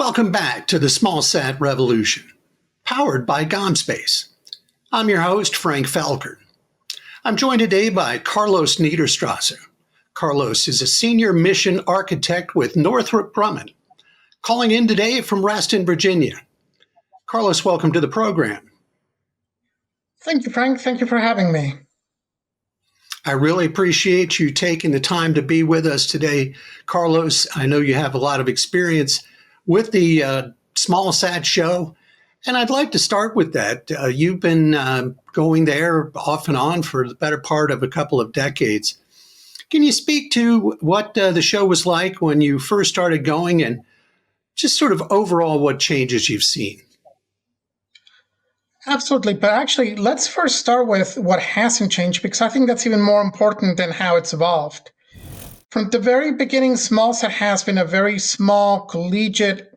Welcome back to the SmallSat Revolution, powered by GomSpace. I'm your host, Frank Falkert. I'm joined today by Carlos Niederstrasser. Carlos is a senior mission architect with Northrop Grumman, calling in today from Reston, Virginia. Carlos, welcome to the program. Thank you, Frank. Thank you for having me. I really appreciate you taking the time to be with us today, Carlos. I know you have a lot of experience with the SmallSat show, and I'd like to start with that. You've been going there off and on for the better part of a couple of decades. Can you speak to what the show was like when you first started going and just sort of overall what changes you've seen? Absolutely. But actually, let's first start with what hasn't changed, because I think that's even more important than how it's evolved. From the very beginning, SmallSat has been a very small collegiate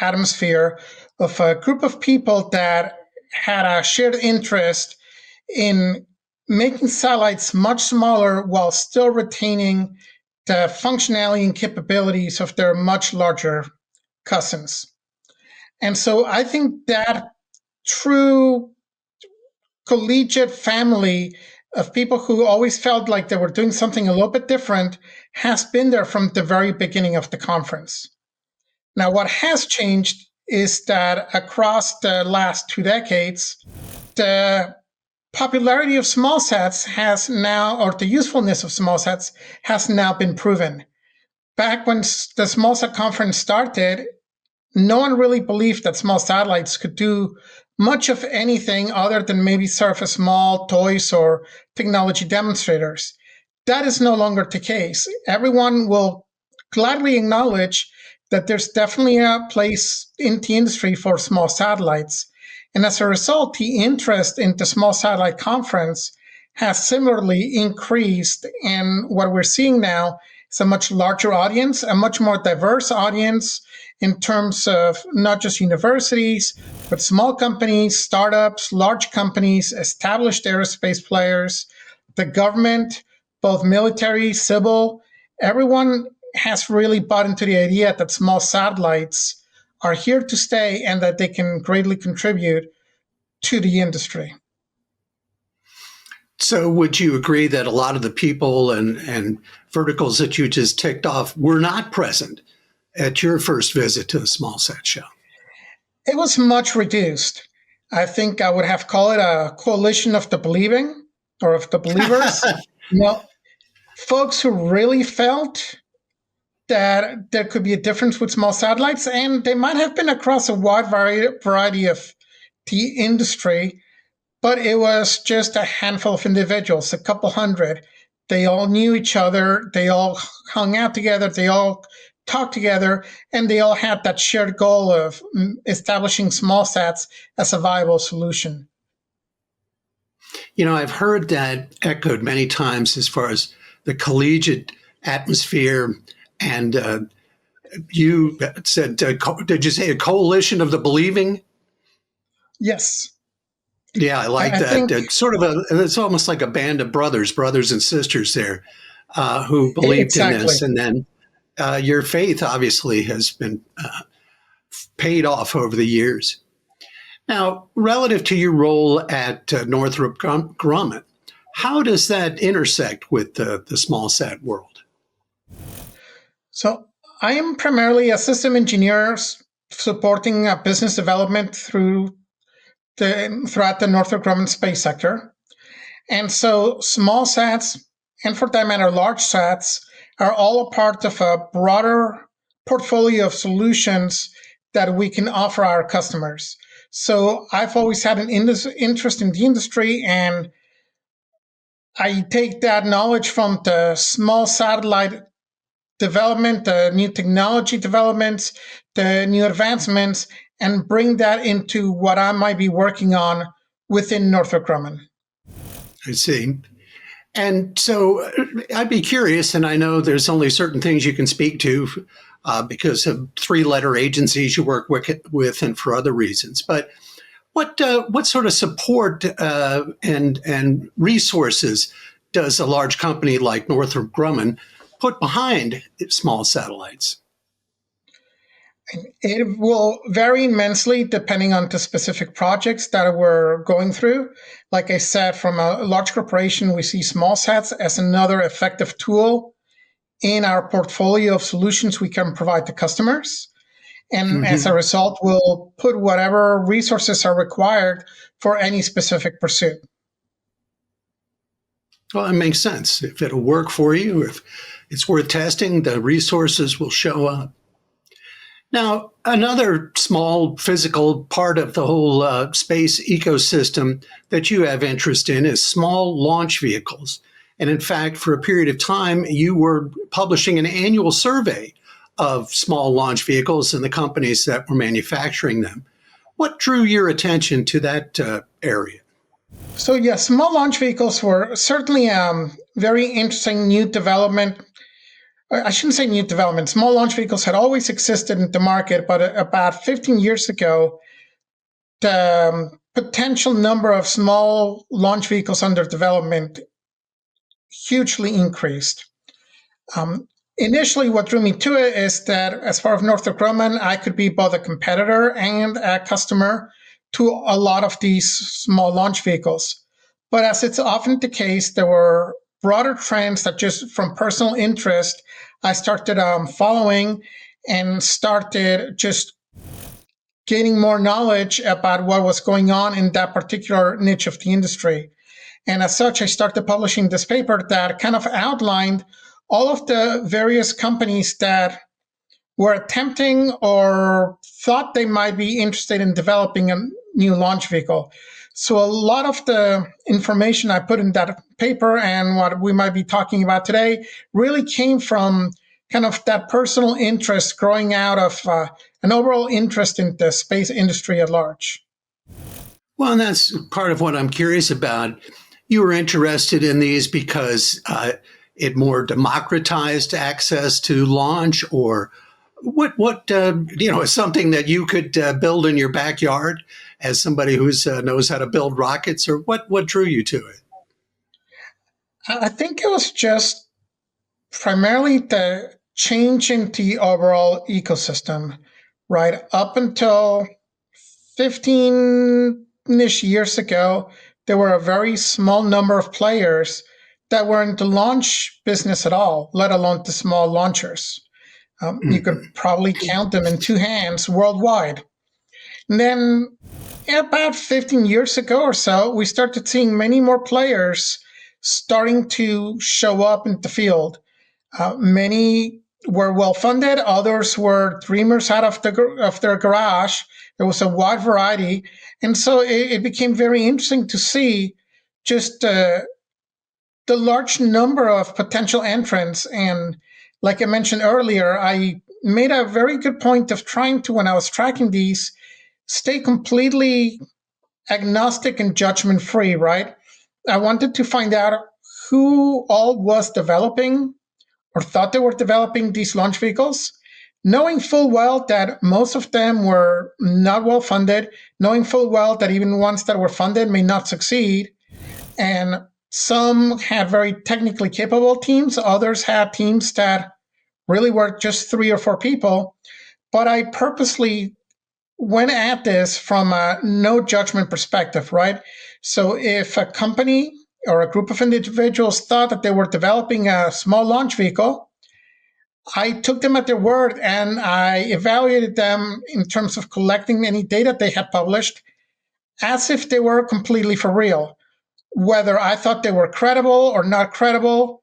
atmosphere of a group of people that had a shared interest in making satellites much smaller while still retaining the functionality and capabilities of their much larger cousins. And so I think that true collegiate family of people who always felt like they were doing something a little bit different has been there from the very beginning of the conference. Now, what has changed is that across the last 2 decades, the popularity of SmallSats has now, or the usefulness of SmallSats has now been proven. Back when the SmallSat Conference started, no one really believed that small satellites could do much of anything other than maybe serve as small toys or technology demonstrators. That is no longer the case. Everyone will gladly acknowledge that there's definitely a place in the industry for small satellites. And as a result, the interest in the Small Satellite Conference has similarly increased. And what we're seeing now is a much larger audience, a much more diverse audience in terms of not just universities, but small companies, startups, large companies, established aerospace players, the government, both military, civil. Everyone has really bought into the idea that small satellites are here to stay and that they can greatly contribute to the industry. So would you agree that a lot of the people and verticals that you just ticked off were not present at your first visit to the SmallSat show? It was much reduced. I think I would have called it a coalition of the believing or of the believers. Folks who really felt that there could be a difference with small satellites, and they might have been across a wide variety of the industry, but it was just a handful of individuals, a couple hundred. They all knew each other. They all hung out together. They all talked together, and they all had that shared goal of establishing small sats as a viable solution. You know, I've heard that echoed many times as far as the collegiate atmosphere. And you said, did you say a coalition of the believing? Yes. Yeah, I like that. It's sort of it's almost like a band of brothers and sisters there who believed in this. And then your faith obviously has been paid off over the years. Now, relative to your role at Northrop Grumman, how does that intersect with the SmallSat world? So I am primarily a system engineer supporting business development throughout the Northrop Grumman space sector. And so small sats, and for that matter, large sats, are all a part of a broader portfolio of solutions that we can offer our customers. So I've always had an interest in the industry, and I take that knowledge from the small satellite development, the new technology developments, the new advancements, and bring that into what I might be working on within Northrop Grumman. I see. And so I'd be curious, and I know there's only certain things you can speak to because of 3-letter agencies you work with and for other reasons. But what sort of support and resources does a large company like Northrop Grumman put behind small satellites? It will vary immensely depending on the specific projects that we're going through. Like I said, from a large corporation, we see SmallSats as another effective tool in our portfolio of solutions we can provide to customers. And as a Hmm. result, we'll put whatever resources are required for any specific pursuit. Well, it makes sense. If it'll work for you, if it's worth testing, the resources will show up. Now, another small physical part of the whole space ecosystem that you have interest in is small launch vehicles. And in fact, for a period of time, you were publishing an annual survey of small launch vehicles and the companies that were manufacturing them. What drew your attention to that area? So, yes, small launch vehicles were certainly very interesting new development. I shouldn't say new development. Small launch vehicles had always existed in the market, but about 15 years ago, the potential number of small launch vehicles under development hugely increased. Um, Initially, what drew me to it is that as part of Northrop Grumman, I could be both a competitor and a customer to a lot of these small launch vehicles. But as it's often the case, there were broader trends that just from personal interest, I started following and started just gaining more knowledge about what was going on in that particular niche of the industry. And as such, I started publishing this paper that kind of outlined all of the various companies that were attempting or thought they might be interested in developing a new launch vehicle. So a lot of the information I put in that paper and what we might be talking about today really came from kind of that personal interest growing out of an overall interest in the space industry at large. Well, and that's part of what I'm curious about. You were interested in these because it more democratized access to launch, or what is something that you could build in your backyard as somebody who knows how to build rockets, or what drew you to it? I think it was just primarily the change in the overall ecosystem, right? Up until 15-ish years ago, there were a very small number of players that were in the launch business at all, let alone the small launchers. You could Mhm. probably count them in two hands worldwide. And then about 15 years ago or so, we started seeing many more players starting to show up in the field. Many were well funded, others were dreamers out of their garage. There was a wide variety. And so it became very interesting to see just the large number of potential entrants. And like I mentioned earlier, I made a very good point of trying to, when I was tracking these, stay completely agnostic and judgment free, right? I wanted to find out who all was developing or thought they were developing these launch vehicles, knowing full well that most of them were not well funded, knowing full well that even ones that were funded may not succeed. And some had very technically capable teams, others had teams that really were just 3 or 4 people. But I purposely went at this from a no judgment perspective, right? So if a company or a group of individuals thought that they were developing a small launch vehicle, I took them at their word and I evaluated them in terms of collecting any data they had published as if they were completely for real. Whether I thought they were credible or not credible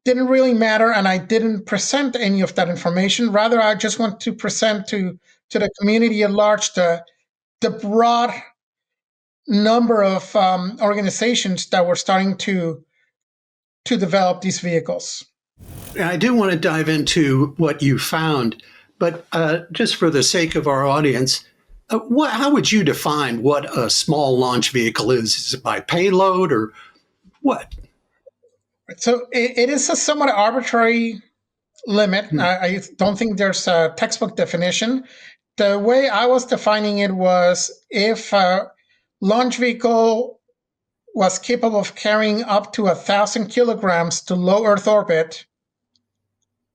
didn't really matter, and I didn't present any of that information. Rather, I just want to present to the community at large the broad number of organizations that were starting to develop these vehicles. I do want to dive into what you found, but just for the sake of our audience, how would you define what a small launch vehicle is? Is it by payload or what? So it is a somewhat arbitrary limit. Hmm. I don't think there's a textbook definition. The way I was defining it was if a launch vehicle was capable of carrying up to 1,000 kilograms to low Earth orbit,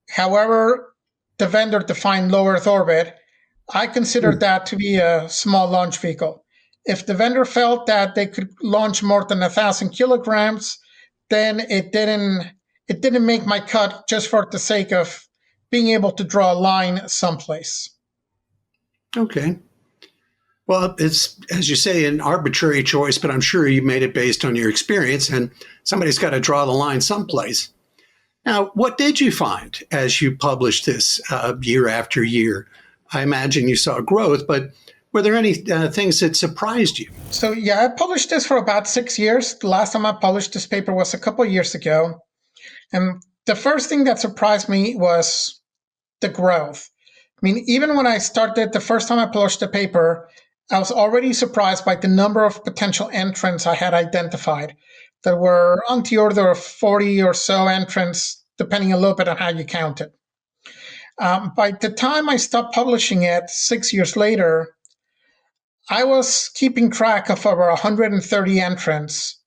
however, the vendor defined low Earth orbit, I consider that to be a small launch vehicle. If the vendor felt that they could launch more than 1,000 kilograms, then it didn't make my cut just for the sake of being able to draw a line someplace. Okay. Well, it's, as you say, an arbitrary choice, but I'm sure you made it based on your experience, and somebody's got to draw the line someplace. Now, what did you find as you published this year after year? I imagine you saw growth, but were there any things that surprised you? So yeah, I published this for about 6 years. The last time I published this paper was a couple of years ago. And the first thing that surprised me was the growth. I mean, even when I started, the first time I published the paper, I was already surprised by the number of potential entrants I had identified. There were on the order of 40 or so entrants, depending a little bit on how you count it. By the time I stopped publishing it 6 years later, I was keeping track of over 130 entrants.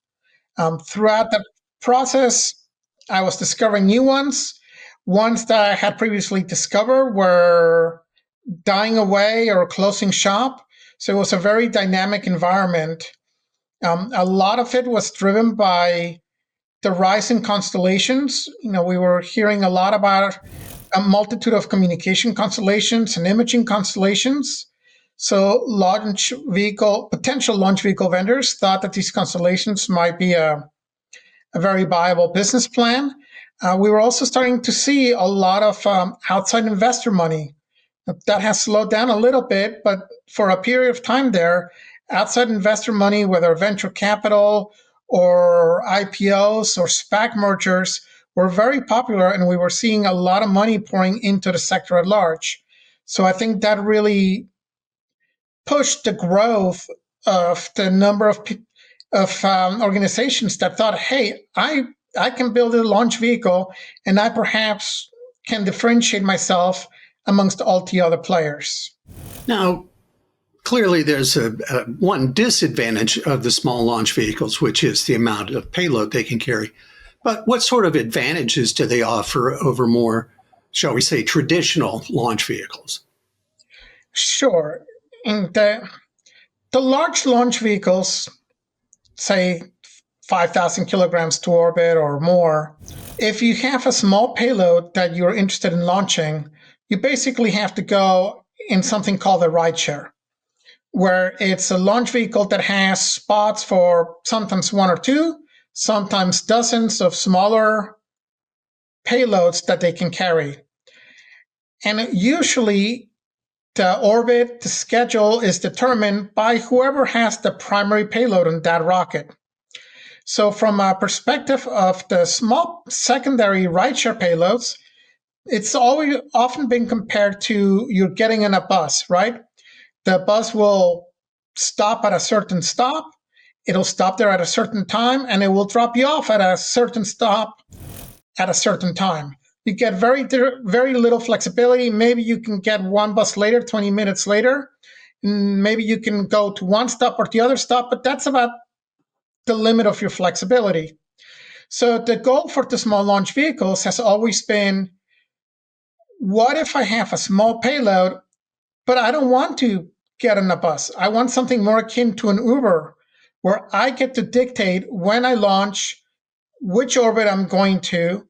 Throughout the process, I was discovering new ones. Ones that I had previously discovered were dying away or closing shop. So it was a very dynamic environment. A lot of it was driven by the rise in constellations. We were hearing a lot about a multitude of communication constellations and imaging constellations. So potential launch vehicle vendors thought that these constellations might be a very viable business plan. We were also starting to see a lot of outside investor money. That has slowed down a little bit, but for a period of time there, outside investor money, whether venture capital or IPOs or SPAC mergers, were very popular, and we were seeing a lot of money pouring into the sector at large. So I think that really pushed the growth of the number of organizations that thought, hey, I can build a launch vehicle, and I perhaps can differentiate myself amongst all the other players. Now, clearly there's one disadvantage of the small launch vehicles, which is the amount of payload they can carry. But what sort of advantages do they offer over more, shall we say, traditional launch vehicles? Sure. And the large launch vehicles, say 5,000 kilograms to orbit or more, if you have a small payload that you're interested in launching, you basically have to go in something called a rideshare, where it's a launch vehicle that has spots for sometimes one or two, sometimes dozens of smaller payloads that they can carry. And usually the orbit, the schedule is determined by whoever has the primary payload on that rocket. So from a perspective of the small secondary rideshare payloads, it's always often been compared to you're getting in a bus, right? The bus will stop at a certain stop. It'll stop there at a certain time, and it will drop you off at a certain stop at a certain time. You get very, very little flexibility. Maybe you can get one bus later, 20 minutes later. Maybe you can go to one stop or the other stop, but that's about the limit of your flexibility. So the goal for the small launch vehicles has always been, what if I have a small payload, but I don't want to get on a bus? I want something more akin to an Uber, where I get to dictate when I launch, which orbit I'm going to,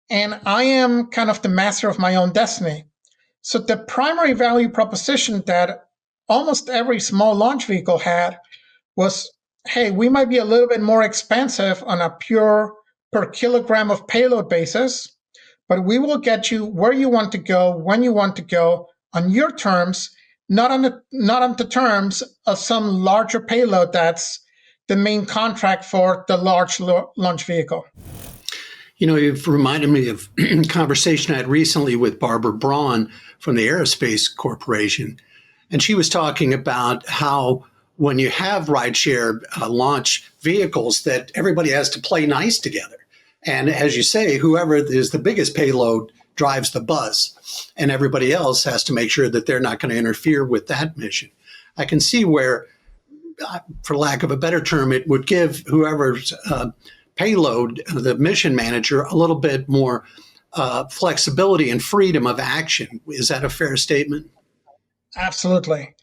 and I am kind of the master of my own destiny. So the primary value proposition that almost every small launch vehicle had was, hey, we might be a little bit more expensive on a pure per kilogram of payload basis, but we will get you where you want to go, when you want to go, on your terms, not on the terms of some larger payload that's the main contract for the large launch vehicle. You've reminded me of a conversation I had recently with Barbara Braun from the Aerospace Corporation. And she was talking about how when you have rideshare launch vehicles, that everybody has to play nice together. And as you say, whoever is the biggest payload drives the bus, and everybody else has to make sure that they're not going to interfere with that mission. I can see where, for lack of a better term, it would give whoever's payload, the mission manager, a little bit more flexibility and freedom of action. Is that a fair statement? Absolutely.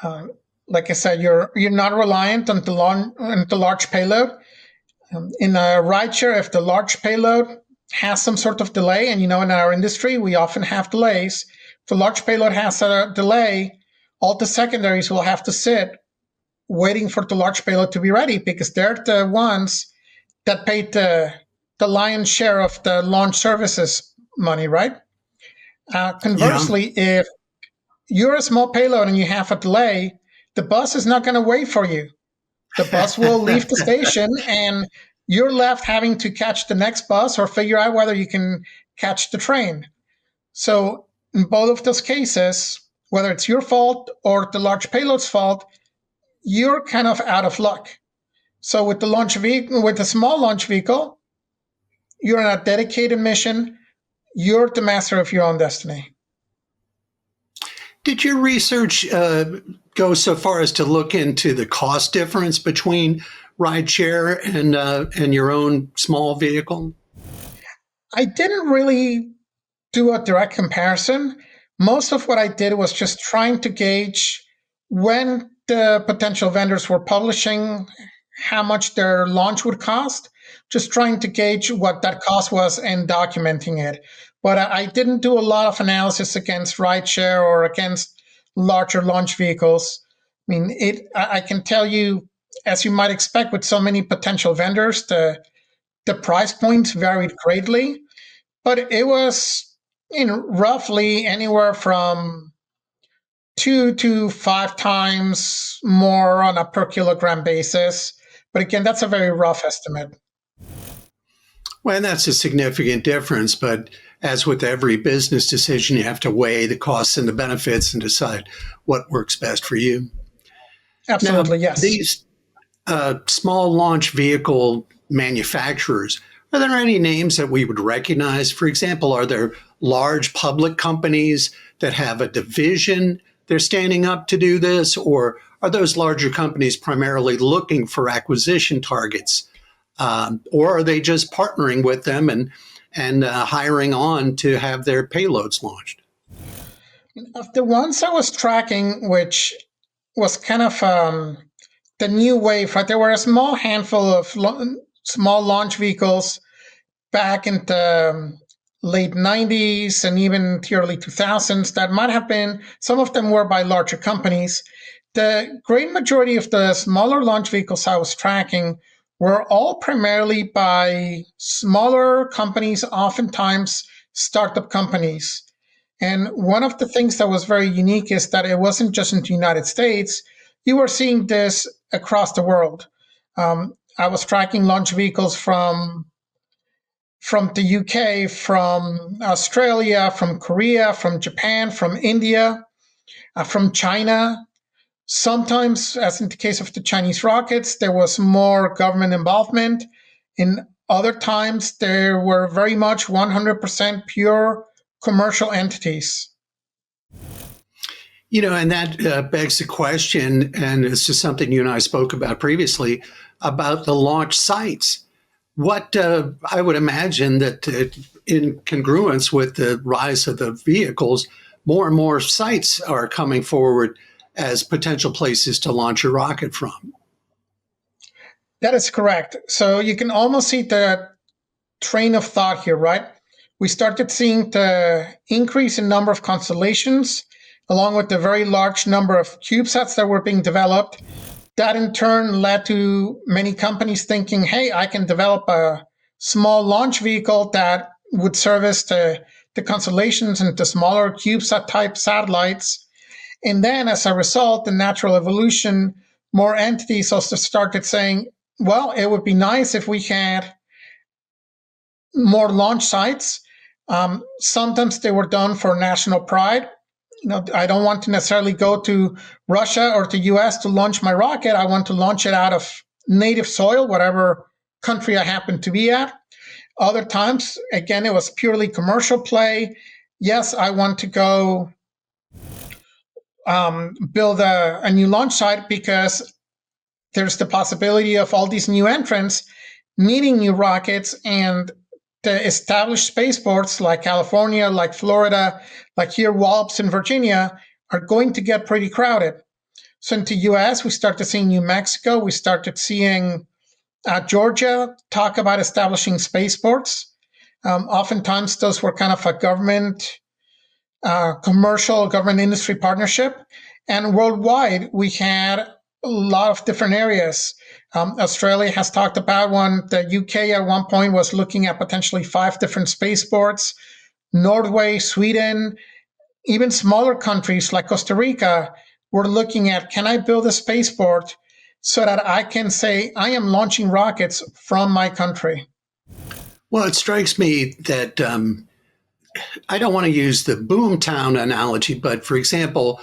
Uh, like I said, you're not reliant on the large payload. In a rideshare, if the large payload has some sort of delay, and in our industry, we often have delays. If the large payload has a delay, all the secondaries will have to sit waiting for the large payload to be ready because they're the ones that paid the lion's share of the launch services money, right? Yeah. Conversely, if you're a small payload and you have a delay, the bus is not going to wait for you. The bus will leave the station and you're left having to catch the next bus or figure out whether you can catch the train. So, in both of those cases, whether it's your fault or the large payload's fault, you're kind of out of luck. So, with the launch vehicle, with the small launch vehicle, you're on a dedicated mission. You're the master of your own destiny. Did your research go so far as to look into the cost difference between rideshare and your own small vehicle? I didn't really do a direct comparison. Most of what I did was just trying to gauge when the potential vendors were publishing how much their launch would cost, just trying to gauge what that cost was and documenting it. But I didn't do a lot of analysis against rideshare or against larger launch vehicles. I mean, I can tell you, as you might expect with so many potential vendors, the price points varied greatly, but it was roughly anywhere from 2 to 5 times more on a per kilogram basis. But again, that's a very rough estimate. Well, that's a significant difference, but as with every business decision, you have to weigh the costs and the benefits and decide what works best for you. Now, Absolutely, yes. these small launch vehicle manufacturers, are there any names that we would recognize? For example, are there large public companies that have a division they're standing up to do this? Or are those larger companies primarily looking for acquisition targets? Or are they just partnering with them and hiring on to have their payloads launched? Of the ones I was tracking, which was kind of the new wave, right? There were a small handful of small launch vehicles back in the late 90s and even the early 2000s that might have been, some of them were by larger companies. The great majority of the smaller launch vehicles I was tracking were all primarily by smaller companies, oftentimes startup companies. And one of the things that was very unique is that it wasn't just in the United States, you were seeing this across the world. I was tracking launch vehicles from the UK, from Australia, from Korea, from Japan, from India, from China. Sometimes, as in the case of the Chinese rockets, there was more government involvement. In other times, there were very much 100% pure commercial entities. And that begs the question, and it's just something you and I spoke about previously, about the launch sites. What I would imagine that in congruence with the rise of the vehicles, more and more sites are coming forward as potential places to launch a rocket from. That is correct. So you can almost see the train of thought here, right? We started seeing the increase in number of constellations, along with the very large number of CubeSats that were being developed. That in turn led to many companies thinking, hey, I can develop a small launch vehicle that would service the constellations and the smaller CubeSat type satellites. And then as a result, the natural evolution, more entities also started saying, well, it would be nice if we had more launch sites. Sometimes they were done for national pride. I don't want to necessarily go to Russia or to US to launch my rocket. I want to launch it out of native soil, whatever country I happen to be at. Other times, again, it was purely commercial play. Yes, I want to go build a new launch site because there's the possibility of all these new entrants needing new rockets, and the established spaceports like California, like Florida, like here Wallops in Virginia are going to get pretty crowded. So into US, we started seeing New Mexico, we started seeing Georgia talk about establishing spaceports. Oftentimes, those were kind of a commercial government industry partnership. And worldwide, we had a lot of different areas. Australia has talked about one. The UK at one point was looking at potentially 5 different spaceports. Norway, Sweden, even smaller countries like Costa Rica were looking at, can I build a spaceport so that I can say I am launching rockets from my country? Well, it strikes me that I don't want to use the boomtown analogy, but for example,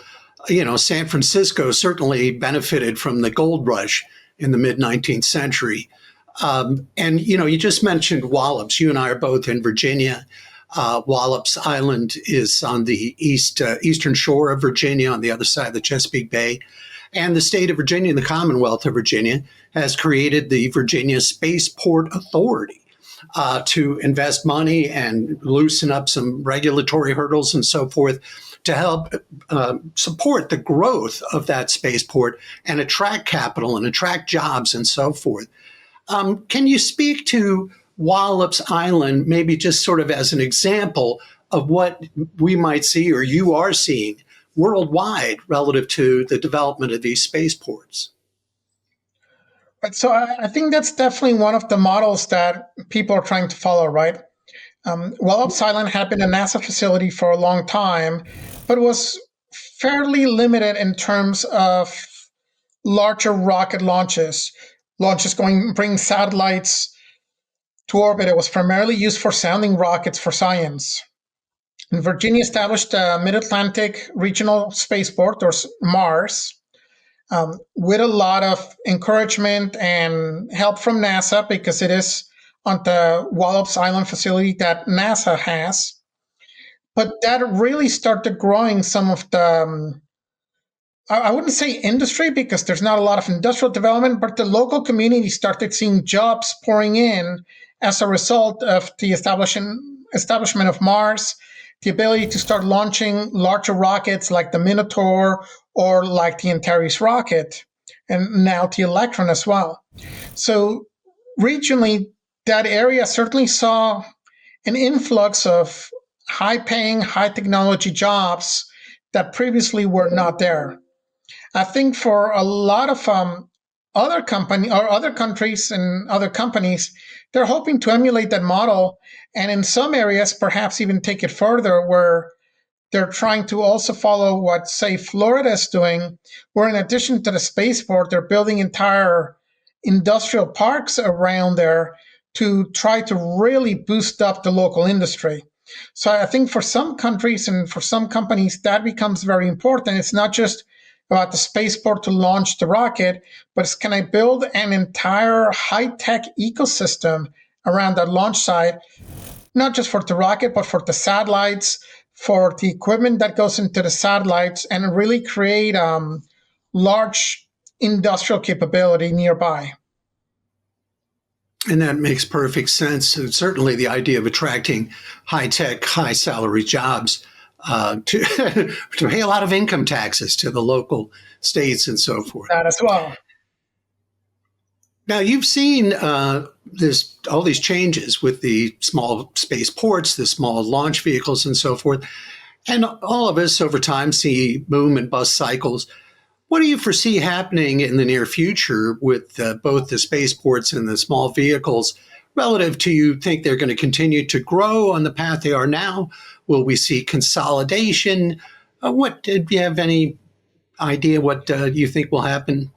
San Francisco certainly benefited from the gold rush in the mid 19th century. And, you just mentioned Wallops. You and I are both in Virginia. Wallops Island is on the eastern shore of Virginia, on the other side of the Chesapeake Bay. And the state of Virginia and the Commonwealth of Virginia has created the Virginia Spaceport Authority to invest money and loosen up some regulatory hurdles and so forth to help support the growth of that spaceport and attract capital and attract jobs and so forth. Can you speak to Wallops Island, maybe just sort of as an example of what we might see or you are seeing worldwide relative to the development of these spaceports? Right, so I think that's definitely one of the models that people are trying to follow, right? Wallops Island had been a NASA facility for a long time, but was fairly limited in terms of larger rocket launches. Bring satellites to orbit. It was primarily used for sounding rockets for science. And Virginia established a Mid-Atlantic Regional Spaceport, or MARS, with a lot of encouragement and help from NASA, because it is on the Wallops Island facility that NASA has. But that really started growing some of the, I wouldn't say industry, because there's not a lot of industrial development, but the local community started seeing jobs pouring in as a result of the establishment of Mars, the ability to start launching larger rockets like the Minotaur or like the Antares rocket, and now the Electron as well. So regionally, that area certainly saw an influx of high-paying, high-technology jobs that previously were not there. I think for a lot of other countries and other companies, they're hoping to emulate that model, and in some areas, perhaps even take it further, where they're trying to also follow what, say, Florida is doing, where in addition to the spaceport, they're building entire industrial parks around there to try to really boost up the local industry. So I think for some countries and for some companies, that becomes very important. It's not just about the spaceport to launch the rocket, but it's, can I build an entire high-tech ecosystem around that launch site, not just for the rocket, but for the satellites, for the equipment that goes into the satellites, and really create large industrial capability nearby. And that makes perfect sense. And certainly the idea of attracting high-tech, high-salary jobs to, to pay a lot of income taxes to the local states and so forth. That as well. Now, you've seen all these changes with the small spaceports, the small launch vehicles and so forth. And all of us over time see boom and bust cycles. What do you foresee happening in the near future with both the spaceports and the small vehicles relative to, you think they're going to continue to grow on the path they are now? Will we see consolidation? Do you have any idea what you think will happen?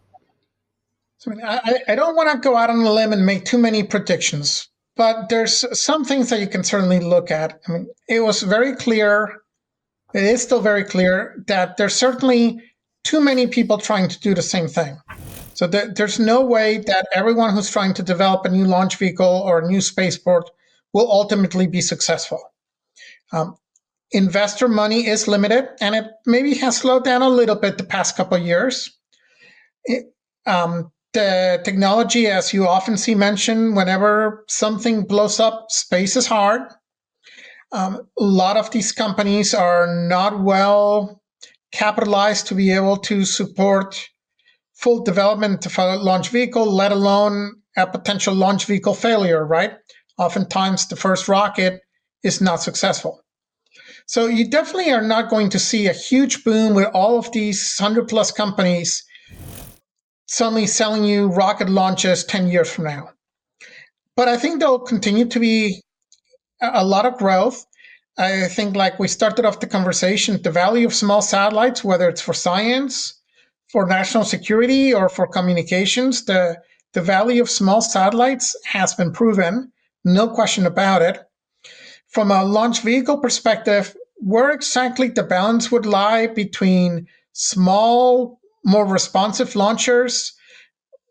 So, I don't want to go out on a limb and make too many predictions, but there's some things that you can certainly look at. I mean, it was very clear, it is still very clear, that there's certainly too many people trying to do the same thing. So there's no way that everyone who's trying to develop a new launch vehicle or a new spaceport will ultimately be successful. Investor money is limited, and it maybe has slowed down a little bit the past couple of years. The technology, as you often see mentioned, whenever something blows up, space is hard. A lot of these companies are not well capitalized to be able to support full development of a launch vehicle, let alone a potential launch vehicle failure, right? Oftentimes, the first rocket is not successful. So you definitely are not going to see a huge boom with all of these 100 plus companies suddenly selling you rocket launches 10 years from now. But I think there'll continue to be a lot of growth. I think, like we started off the conversation, the value of small satellites, whether it's for science, for national security, or for communications, the value of small satellites has been proven, no question about it. From a launch vehicle perspective, where exactly the balance would lie between small, more responsive launchers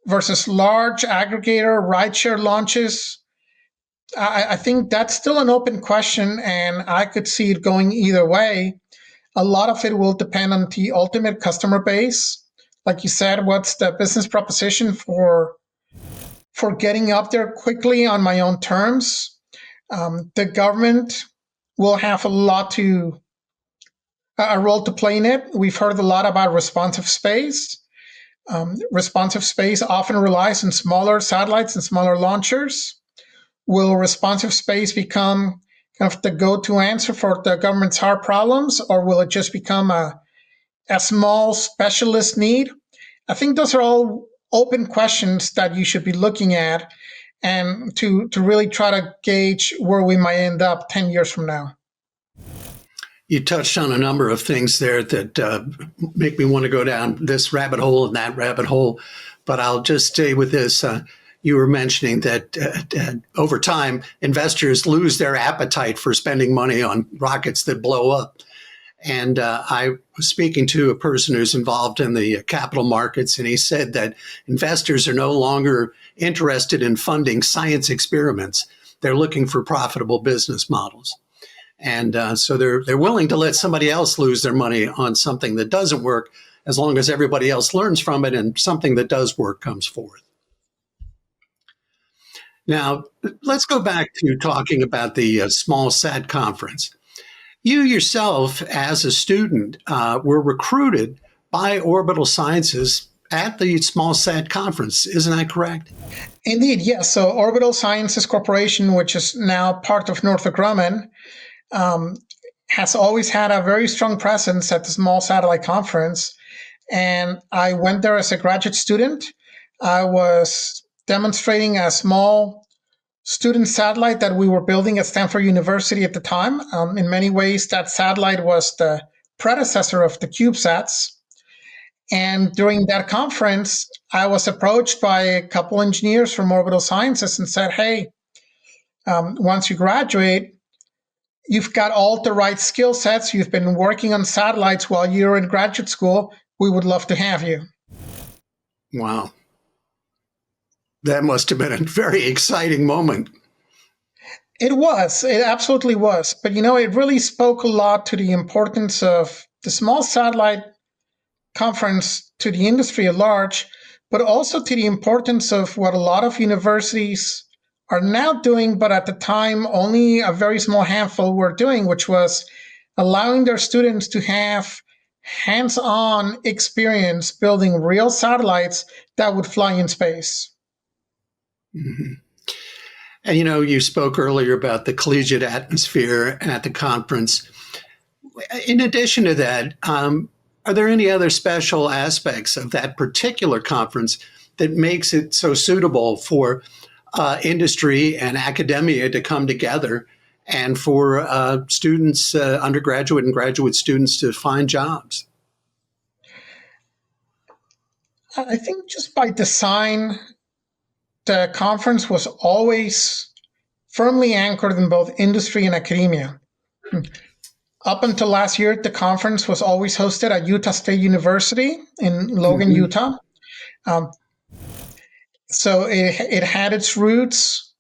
versus large aggregator rideshare launches, I think that's still an open question, and I could see it going either way. A lot of it will depend on the ultimate customer base. Like you said, what's the business proposition for getting up there quickly on my own terms? The government will have a role to play in it. We've heard a lot about responsive space. Responsive space often relies on smaller satellites and smaller launchers. Will responsive space become kind of the go-to answer for the government's hard problems, or will it just become a small specialist need? I think those are all open questions that you should be looking at and to really try to gauge where we might end up 10 years from now. You touched on a number of things there that make me want to go down this rabbit hole and that rabbit hole, but I'll just stay with this. You were mentioning that over time, investors lose their appetite for spending money on rockets that blow up. And I was speaking to a person who's involved in the capital markets, and he said that investors are no longer interested in funding science experiments. They're looking for profitable business models. And so they're willing to let somebody else lose their money on something that doesn't work, as long as everybody else learns from it and something that does work comes forth. Now, let's go back to talking about the SmallSat Conference. You yourself, as a student, were recruited by Orbital Sciences at the SmallSat Conference. Isn't that correct? Indeed, yes. So Orbital Sciences Corporation, which is now part of Northrop Grumman, has always had a very strong presence at the Small Satellite Conference. And I went there as a graduate student. I was demonstrating a small student satellite that we were building at Stanford University at the time. In many ways, that satellite was the predecessor of the CubeSats. And during that conference, I was approached by a couple engineers from Orbital Sciences and said, hey, once you graduate, you've got all the right skill sets. You've been working on satellites while you're in graduate school. We would love to have you. Wow. That must have been a very exciting moment. It was. It absolutely was. But, it really spoke a lot to the importance of the small satellite conference to the industry at large, but also to the importance of what a lot of universities are now doing, but at the time only a very small handful were doing, which was allowing their students to have hands-on experience building real satellites that would fly in space. Mm-hmm. And you spoke earlier about the collegiate atmosphere at the conference. In addition to that, are there any other special aspects of that particular conference that makes it so suitable for industry and academia to come together and for students, undergraduate and graduate students, to find jobs? I think just by design, the conference was always firmly anchored in both industry and academia. Up until last year, the conference was always hosted at Utah State University in Logan, Mm-hmm. Utah. So it had its roots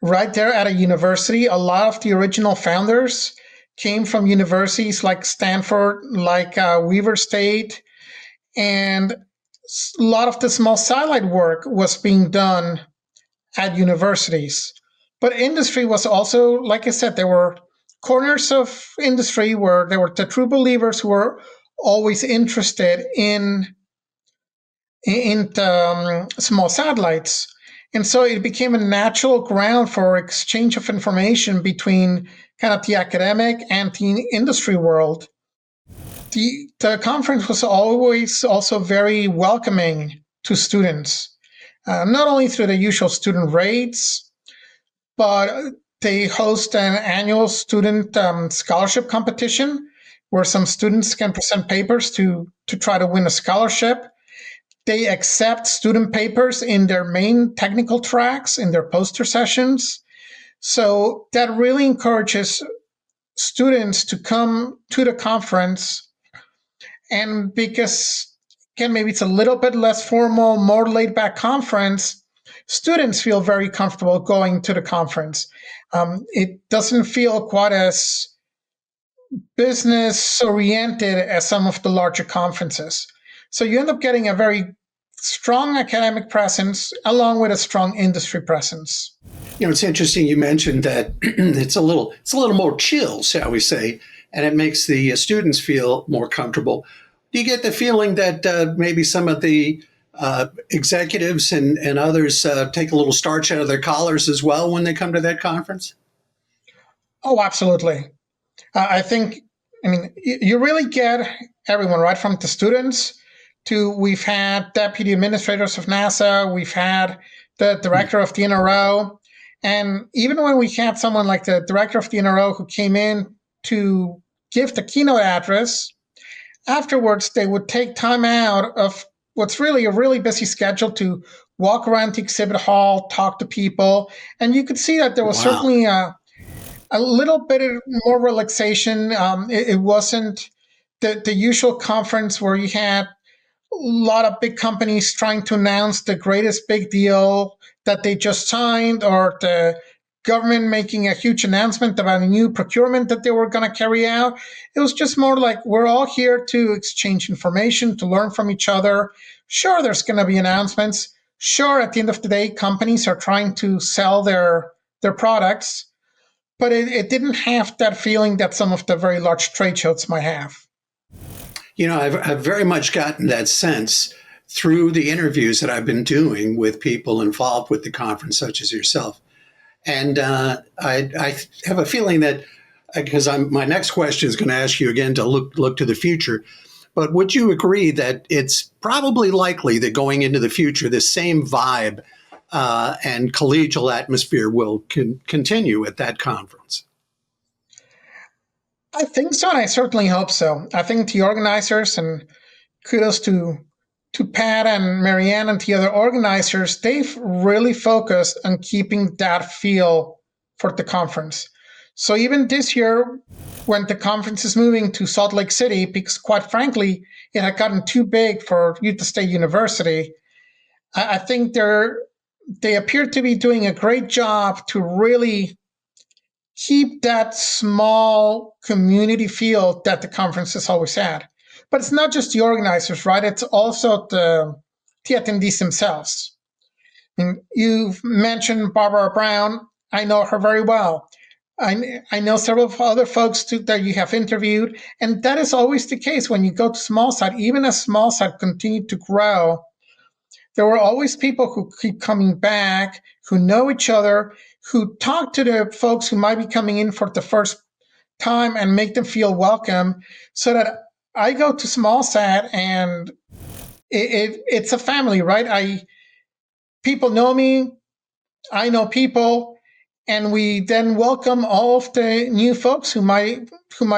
right there at a university. A lot of the original founders came from universities like Stanford, like Weaver State, and a lot of the small satellite work was being done at universities. But industry was also, like I said, there were corners of industry where there were the true believers who were always interested in small satellites. And so it became a natural ground for exchange of information between kind of the academic and the industry world. The conference was always also very welcoming to students, not only through the usual student rates, but they host an annual student scholarship competition where some students can present papers to try to win a scholarship. They accept student papers in their main technical tracks, in their poster sessions. So that really encourages students to come to the conference. And because, again, maybe it's a little bit less formal, more laid back conference, students feel very comfortable going to the conference. It doesn't feel quite as business oriented as some of the larger conferences. So you end up getting a very strong academic presence along with a strong industry presence. You know, it's interesting you mentioned that it's a little more chill, shall we say, and it makes the students feel more comfortable. Do you get the feeling that maybe some of the executives and others take a little starch out of their collars as well when they come to that conference? Oh, absolutely. I think, I mean, you really get everyone, right? From the students to we've had deputy administrators of NASA, we've had the director of the NRO. And even when we had someone like the director of the NRO who came in to give the keynote address, afterwards they would take time out of what's really a really busy schedule to walk around the exhibit hall, talk to people. And you could see that there was certainly a little bit more relaxation. It wasn't the usual conference where you had a lot of big companies trying to announce the greatest big deal that they just signed, or the government making a huge announcement about a new procurement that they were going to carry out. It was just more like we're all here to exchange information, to learn from each other. Sure, there's going to be announcements. Sure, at the end of the day, companies are trying to sell their products, but it didn't have that feeling that some of the very large trade shows might have. You know, I've very much gotten that sense through the interviews that I've been doing with people involved with the conference, such as yourself. And I have a feeling that, because my next question is going to ask you again to look to the future, but would you agree that it's probably likely that going into the future, this same vibe and collegial atmosphere will continue at that conference? I think so, and I certainly hope so. I think the organizers, and kudos to Pat and Marianne and the other organizers, they've really focused on keeping that feel for the conference. So even this year, when the conference is moving to Salt Lake City, because quite frankly, it had gotten too big for Utah State University, I think they appear to be doing a great job to really keep that small community feel that the conference has always had. But it's not just the organizers, right? It's also the attendees themselves. I mean, you've mentioned Barbara Brown. I know her very well. I know several other folks too, that you have interviewed, and that is always the case when you go to SmallSat. Even as SmallSat continued to grow, there were always people who keep coming back, who know each other, who talk to the folks who might be coming in for the first time and make them feel welcome, so that I go to SmallSat and it's a family, right? People know me, I know people, and we then welcome all of the new folks who might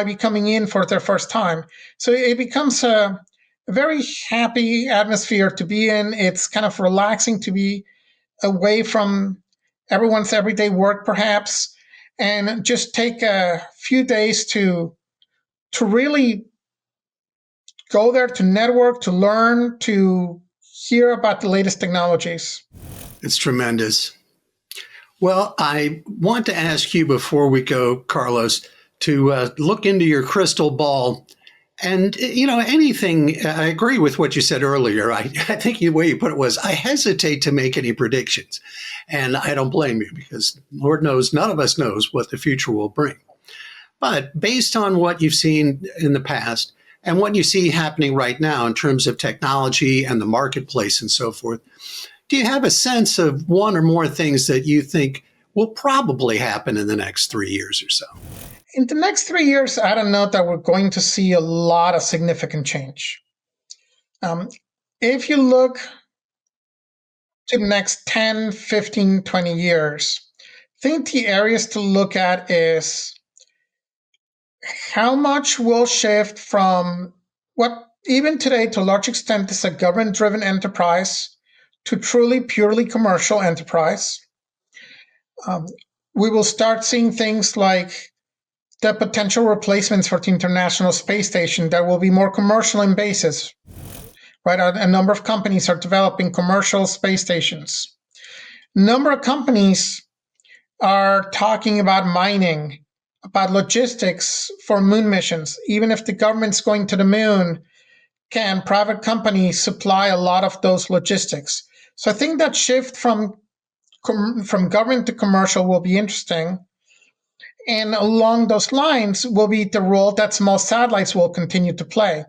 be coming in for their first time. So it becomes a very happy atmosphere to be in. It's kind of relaxing to be away from everyone's everyday work, perhaps, and just take a few days to really go there, to network, to learn, to hear about the latest technologies. It's tremendous. Well, I want to ask you before we go, Carlos, to look into your crystal ball. And, you know, anything, I agree with what you said earlier. I think the way you put it was, I hesitate to make any predictions. And I don't blame you, because Lord knows, none of us knows what the future will bring. But based on what you've seen in the past, and what you see happening right now in terms of technology and the marketplace and so forth, do you have a sense of one or more things that you think will probably happen in the next 3 years or so? In the next 3 years, I don't know that we're going to see a lot of significant change. If you look to the next 10, 15, 20 years, I think the areas to look at is how much will shift from what even today to a large extent is a government-driven enterprise to truly purely commercial enterprise. We will start seeing things like the potential replacements for the International Space Station that will be more commercial in basis. Right, a number of companies are developing commercial space stations. A number of companies are talking about mining, about logistics for moon missions. Even if the government's going to the moon, can private companies supply a lot of those logistics? So I think that shift from government to commercial will be interesting. And along those lines will be the role that small satellites will continue to play.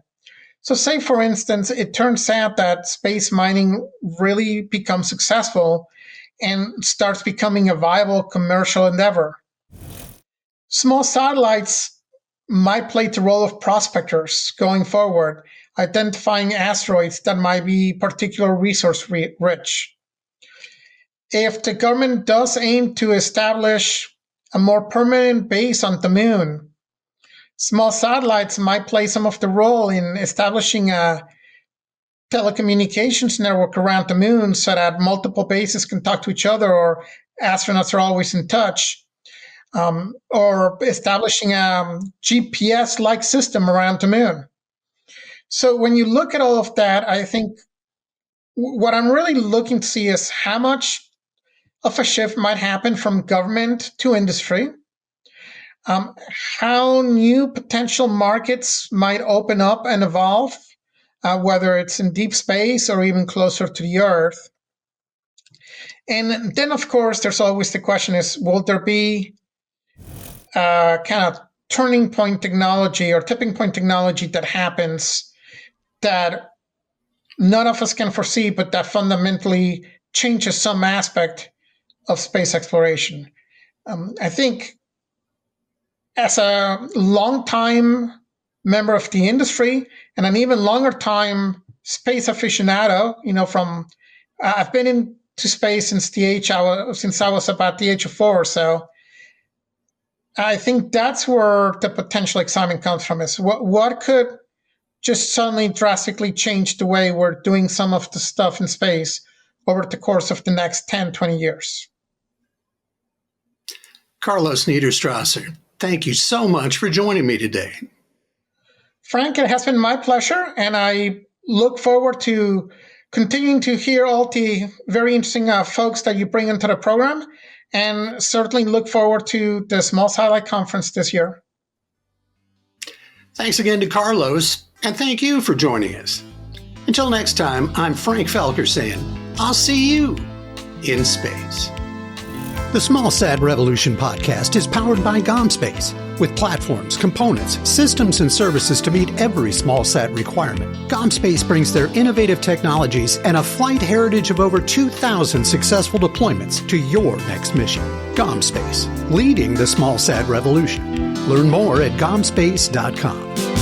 So say, for instance, it turns out that space mining really becomes successful and starts becoming a viable commercial endeavor. Small satellites might play the role of prospectors going forward, identifying asteroids that might be particularly resource rich. If the government does aim to establish a more permanent base on the moon, small satellites might play some of the role in establishing a telecommunications network around the moon so that multiple bases can talk to each other or astronauts are always in touch, or establishing a GPS-like system around the moon. So when you look at all of that, I think what I'm really looking to see is how much of a shift might happen from government to industry, how new potential markets might open up and evolve, whether it's in deep space or even closer to the Earth. And then, of course, there's always the question is, will there be kind of turning point technology or tipping point technology that happens that none of us can foresee, but that fundamentally changes some aspect of space exploration? I think as a long-time member of the industry and an even longer time space aficionado, I've been into space since I was about the age of 4 or so. I think that's where the potential excitement comes from, is what could just suddenly drastically change the way we're doing some of the stuff in space over the course of the next 10, 20 years. Carlos Niederstrasser, thank you so much for joining me today. Frank, it has been my pleasure, and I look forward to continuing to hear all the very interesting folks that you bring into the program, and certainly look forward to the SmallSat Conference this year. Thanks again to Carlos, and thank you for joining us. Until next time, I'm Frank Felker saying, I'll see you in space. The SmallSat Revolution podcast is powered by GomSpace. With platforms, components, systems, and services to meet every SmallSat requirement, GomSpace brings their innovative technologies and a flight heritage of over 2,000 successful deployments to your next mission. GomSpace, leading the SmallSat revolution. Learn more at GomSpace.com.